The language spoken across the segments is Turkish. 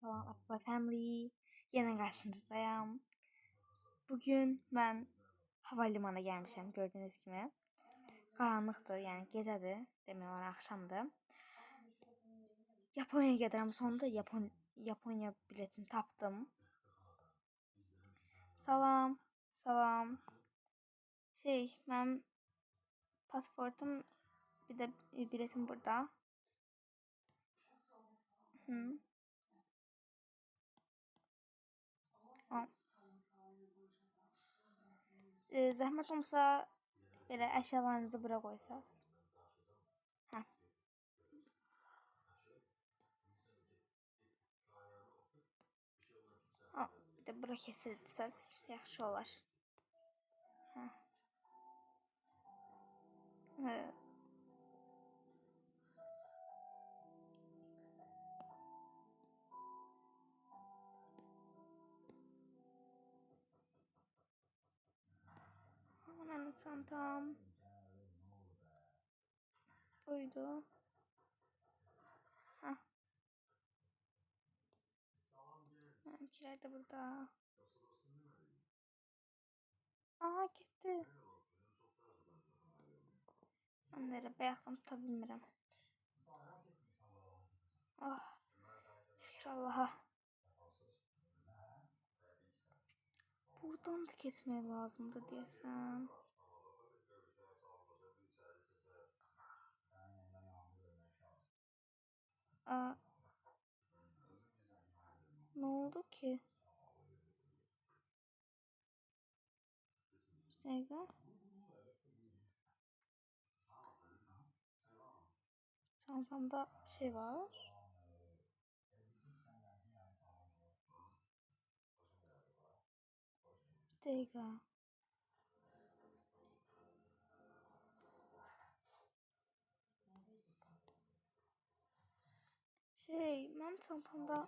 Salam Apple Family. Yenə qarşınızdayam. Bugün mən havalimanına gəlmişəm gördüyünüz kimi. Qaranlıqdır, yəni gecədir, demək olar axşamdır. Yaponiyaya gedirəm, sonunda Yaponiya biletini tapdım. Salam, salam. Mənim pasportum, bir də biletim burada. Zəhmət olmasa belə əşyalarınızı bura qoysaz. Hə. Bir də bura keçirsəz yaxşı olar. Hə. Mənim çantam buydu. Hə. Mənimkilər də burada. Aha, getdi. Mən də elə bayaqdan tuta bilmirəm. Oh, şükür Allaha. Buradan da keçmək lazımdır deyəsən. Ne oldu ki? Bir dakika. Çantamda bir şey var. Bir dakika. Mənim çantamda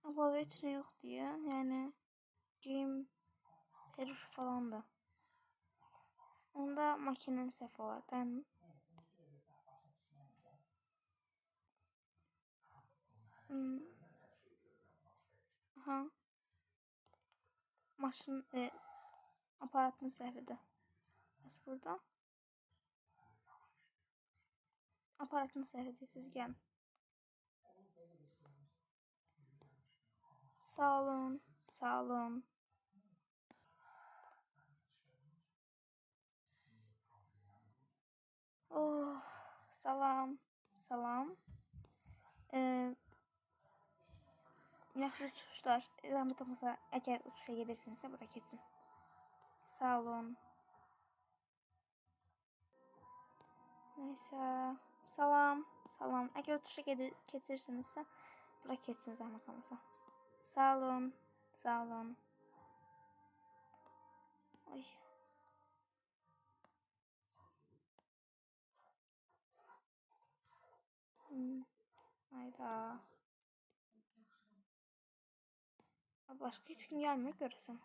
əlavə heç nə yoxdur ya. Yəni geyim peruş falandır. Onda makinenin səhvi olar. Aha. Maşın aparatının səhvidir. Bəs burada? Aparatının səhvidir. Siz gəlin. Sağ olun. Sağ olun. Oh, salam. Salam. Yaxşı uçuşlar. Zəhmət olmasa, əgər uçuşa gedirsinizsə, bura keçin. Sağ olun. Neysə. Salam. Salam. Əgər uçuşa gedirsinizsə, bura keçsin zəhmət olmasa. Sağ olun. Sağ olun. Ay. Hayda. Başqa heç kim gəlmir görəsən.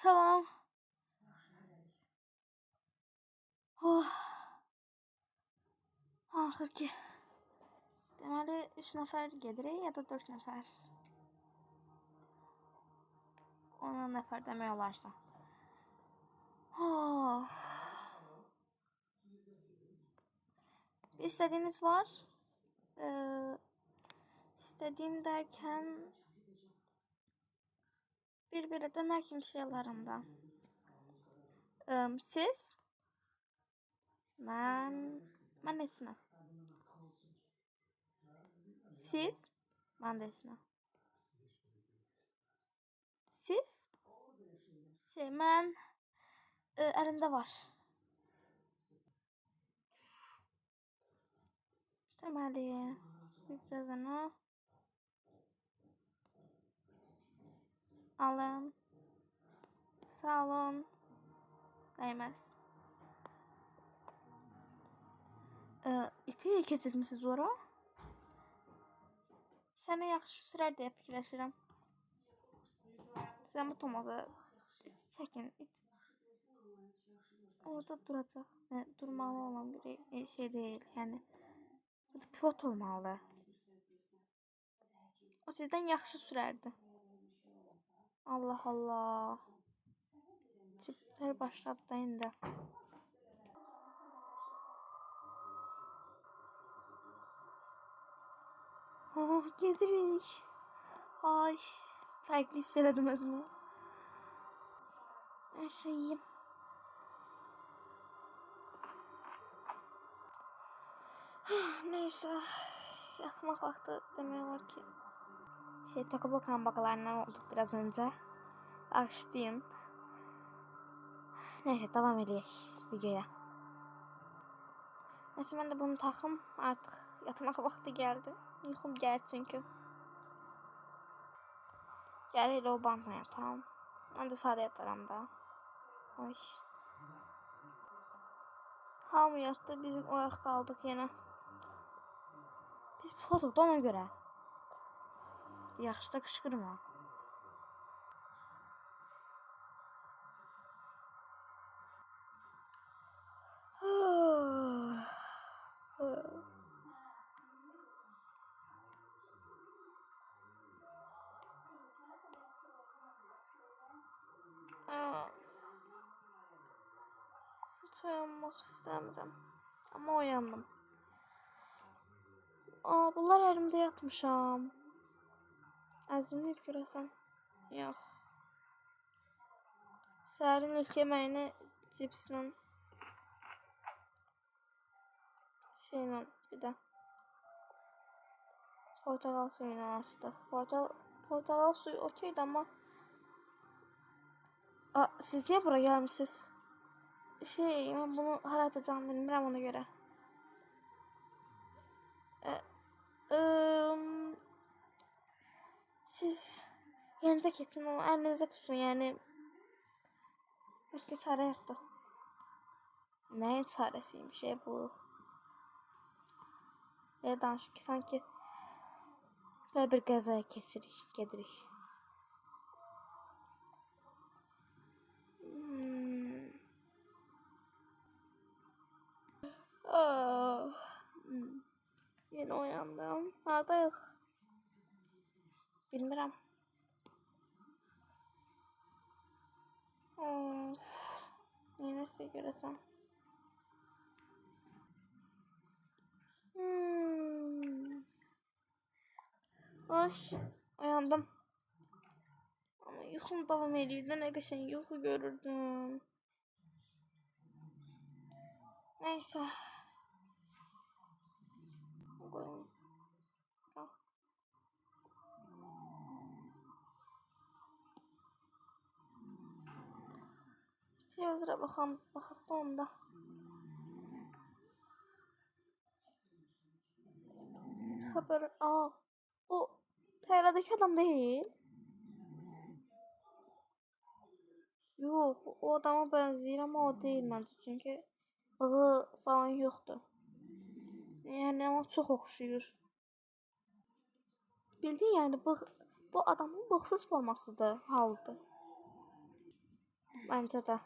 Salam. Axır ki. Deməli 3 nəfər gedirik ya da 4 nəfər. 10 nəfər demək olarsa. İstədiyiniz var? İstədiyim dərkən bir belə dönər kimi şeylərimdə. Siz? Mən neçinə? Siz? Mən də neçinə? Siz? Mən əlimdə var. Deməli, bir cəzənə alın. Sağ olun. Dəyməz. İki keçirmişsiniz ora? Sənə yaxşı sürər deyə fikirləşirəm. Zəhmət olmasa çəkin. orada duracaq. Durmalı olan bir şey değil. Yəni pilot olmalı. O sizdən yaxşı sürərdi. Allah Allah. Tiplər başladı da indi. Gedirik. Ay, fərqli hiss elədim özümü. Nəysə yiyeyim. Neyse, yatmaq vaxtı demək olar ki. Toka-bokan bakalarından olduk biraz önce. Bağışlayın. Neyse, devam edeyim videoya. Neyse, ben de bunu takım. Artık yatmaq vaxtı geldi. Yuxum gəlir çünkü. Gəlir o bantla yatam. Ben de sadə yataram da. Oy. Hamı yatdı, biz oyaq qaldıq yenə. Biz pilotuq da ona görə. Yaxşı da qışqırma. Hiç uyanmaq istəmirəm. Amma uyandım. Bunlar əlimdə yatmışam. Əzilməyib görəsən. Yox. Səhərin ilk yeməyini cipslə şeylə bir də portakal suyuyla açdıq. Portakal suyu okeydi amma siz niyə bura gəlmişsiniz? Mən bunu hara atacağım bilmirəm ona görə. Siz yerinizə keçin, onu əlinizə tutun, yəni başqa çarə yoxdur. Nəyin çarəsiymiş bu? Elə danışır ki, sanki belə bir qəzaya gedirik. Yeni uyandım. Haradayıq? Bilmirəm. Neynəsə görəsən. Ay, uyandım. Ama yuxum davam edirdi. Nə qəşəng yuxu görürdüm. Neysə. Qoyun. Televizora baxaq da onda. Xəbər, bu təyyarədəki adam deyil. Yox, o adama bənzəyir amma o deyil məncə. Çünki bığı falan yoxdur. Yəni ama çox oxşuyur. Bildin yəni bu adamın bığsız formasıdır, halıdır. Məncə də.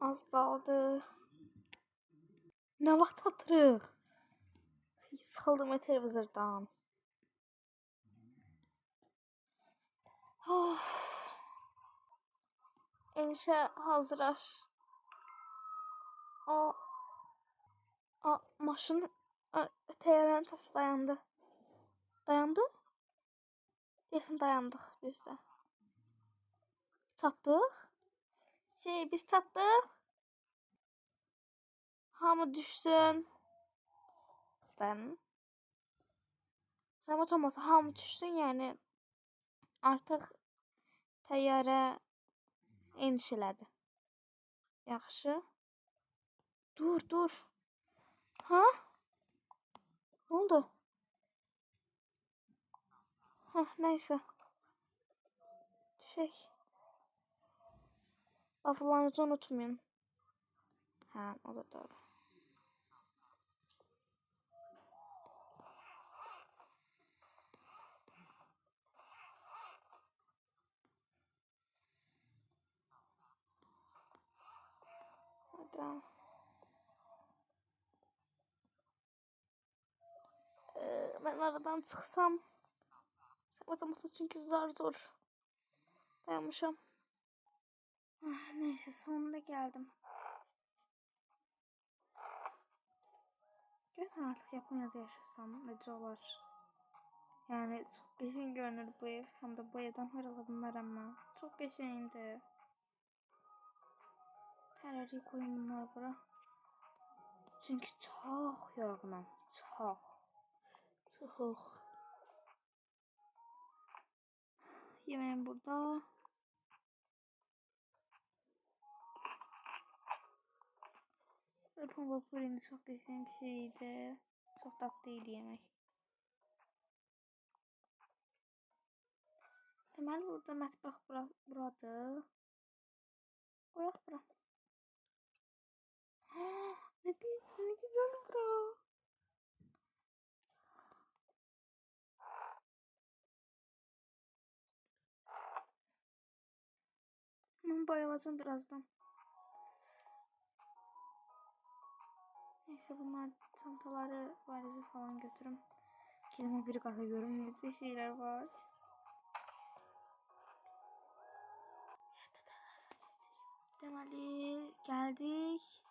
Az qaldı. Nə vaxt çatırıq? Sıxıldım televizordan. Enişə hazırlaş. Maşın təyyarənin səsi dayandı. Dayandı? Deyəsən dayandıq biz də. Çatdıq? Biz çatdıq. Hamı düşsün. Zəhmət olmasa hamı düşsün, yəni artıq təyyarə eniş elədi. Yaxşı. Dur. Ha? Ne oldu? Neyse. Düşək. Bavullarınızı unutmayın. O da doğru. işte. Ben aradan çıksam matematik çünkü zor dayanmışam. Neyse sonunda geldim. Görsen artık Japonya'da yaşasam nece olar. Yani çok geçen görünür bu ev. Hem de bu evden hırladım ama. Çok geçendi. Terörü koyun bunlar bura. Çünkü çok yorgunum. Çok. Yemeğim burada. Irpon Vapurini çok güzel bir şeydi. Çok tatlıydı yemek. Deməli burada mətbəx buradır. Qoyaq bura. Ne güzel bura. Ben bayılacağım birazdan. Neyse bunlar çantaları, valizi falan götürüm. Kelime bir kata görüm ne şeyler var. Deməli geldik.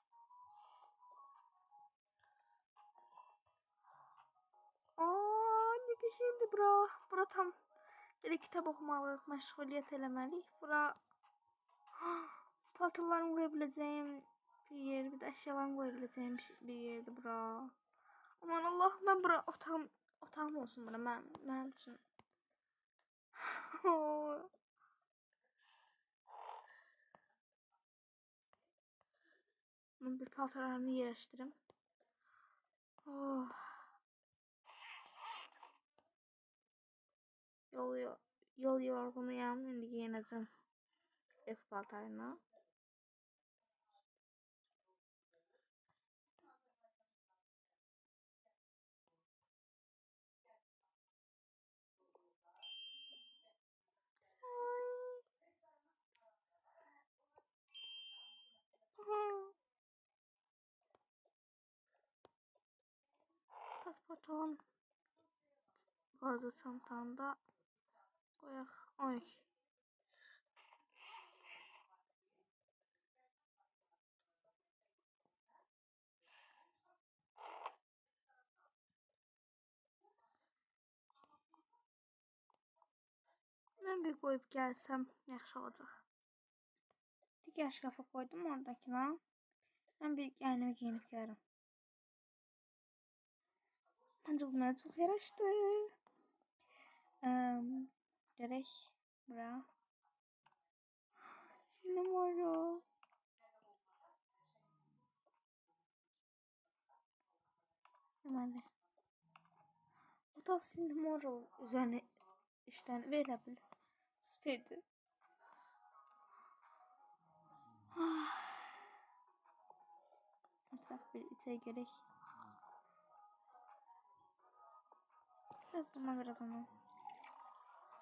Ne geçendi bura. Bura tam böyle kitap okumalıyıq, məşğuliyyət eləməliyik. Bura paltarlarımı koyabileceğim bir yer, bir de eşyalarımı koyabileceğim bir yerdi bura. Aman Allah, ben bura otağım olsun bura mənim üçün. Ben bir paltarlarımı yerleştireyim. Oh. Yol yorgunuyam. Şimdi giyineceğim. Ev paltarına. Pasportum. Bazı çantamda koyaq. Oy. Ben bir koyup gelsem yaxşı olacaq. Diğer şkafa koydum oradakine. Ben bir kendimi giyinip gelirim. Bence bu bana çok yaraştı. Gerek bura. Sinema. Hemen. Bu da sinema üzerine işten verilebilir. Süperdi. Mutfak bir içe gerek. Biraz buna biraz onu.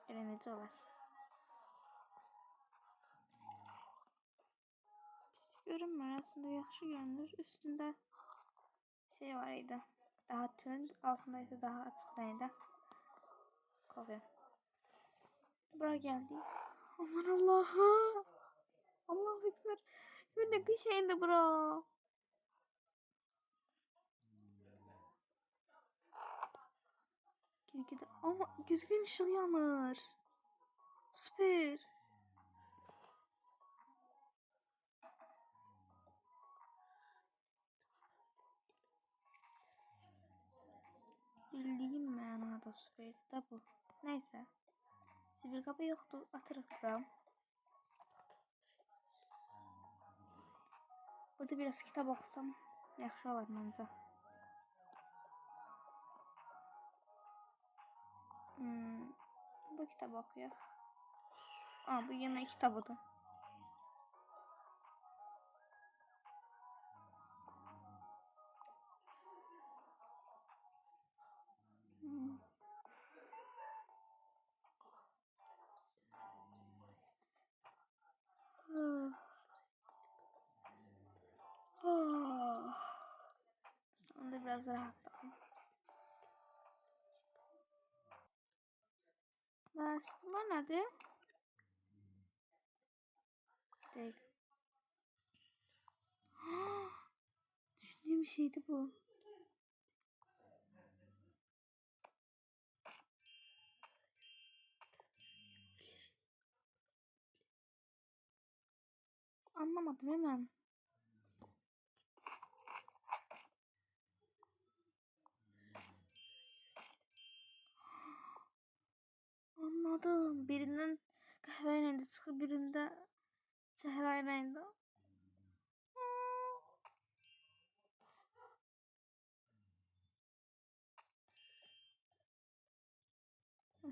Öğrenici olur. Pislik görünmüyor. Aslında yaxşı görünür. Üstünde şey var idi. Daha tünd. Altında ise daha açık renkte. Kofi. Buraya geldik. Aman Allah'ım. Allahu Ekber. Ne kışaydı bura. Gide. Ama düzgün ışık yanır. Süper. Bildiğim manada süperdi de bu. Neyse. Sivil kapı yoktu. Atırıq bura. Burada biraz kitap okusam yaxşı olar məncə. Bu kitabı okuyaq. Bu yemək kitabıdır. biraz rahatladım. Bunlar nedir? Değil. Düşündüğüm şeydi bu. Anlamadım hemen. Anladım. Birinden kahve rengi çıkıp birinde çehre rengi.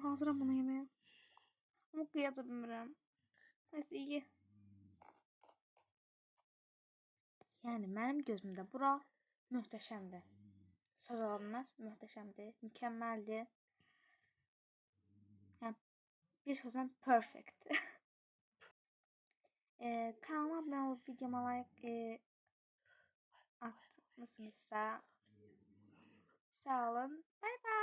Hazıram bunu yemeye. Ama qıya da bilmirəm. Neyse iyi. Yəni mənim gözümdə bura möhtəşəmdir. Söz alınmaz, möhtəşəmdir, mükəmməldir. Yəni bir sözlə perfect. Kanalıma abunə olub videoma like atmışsınızsa sağ olun. Bye bye.